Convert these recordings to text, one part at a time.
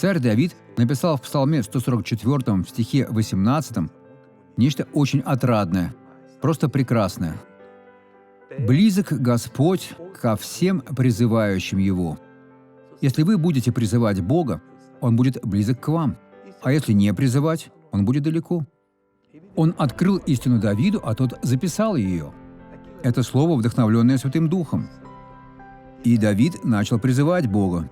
Царь Давид написал в Псалме 144 в стихе 18 нечто очень отрадное, просто прекрасное. «Близок Господь ко всем призывающим Его». Если вы будете призывать Бога, Он будет близок к вам, а если не призывать, Он будет далеко. Он открыл истину Давиду, а тот записал ее. Это слово, вдохновленное Святым Духом. И Давид начал призывать Бога,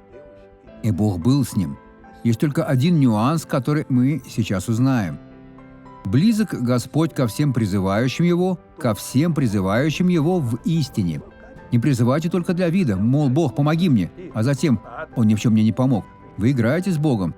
и Бог был с ним. Есть только один нюанс, который мы сейчас узнаем. «Близок Господь ко всем призывающим Его, ко всем призывающим Его в истине». Не призывайте только для вида, мол, Бог, помоги мне, а затем Он ни в чем мне не помог. Вы играете с Богом.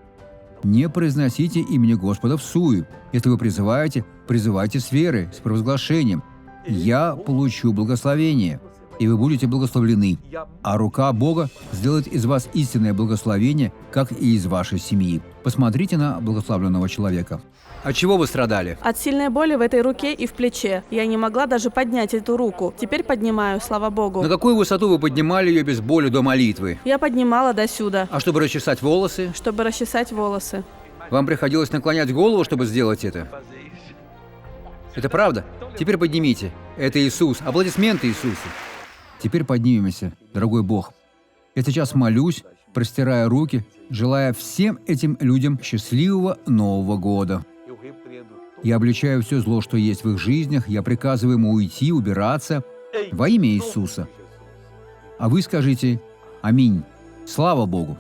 Не произносите имени Господа всую. Если вы призываете, призывайте с верой, с провозглашением. «Я получу благословение», и вы будете благословлены. А рука Бога сделает из вас истинное благословение, как и из вашей семьи. Посмотрите на благословленного человека. От чего вы страдали? От сильной боли в этой руке и в плече. Я не могла даже поднять эту руку. Теперь поднимаю, слава Богу. На какую высоту вы поднимали ее без боли до молитвы? Я поднимала до сюда, А чтобы расчесать волосы? чтобы расчесать волосы. Вам приходилось наклонять голову, чтобы сделать это? Это правда? Теперь поднимите. Это Иисус. Аплодисменты Иисусу. Теперь поднимемся, дорогой Бог. Я сейчас молюсь, простирая руки, желая всем этим людям счастливого Нового года. Я обличаю все зло, что есть в их жизнях, я приказываю ему уйти, убираться во имя Иисуса. А вы скажите «Аминь». Слава Богу!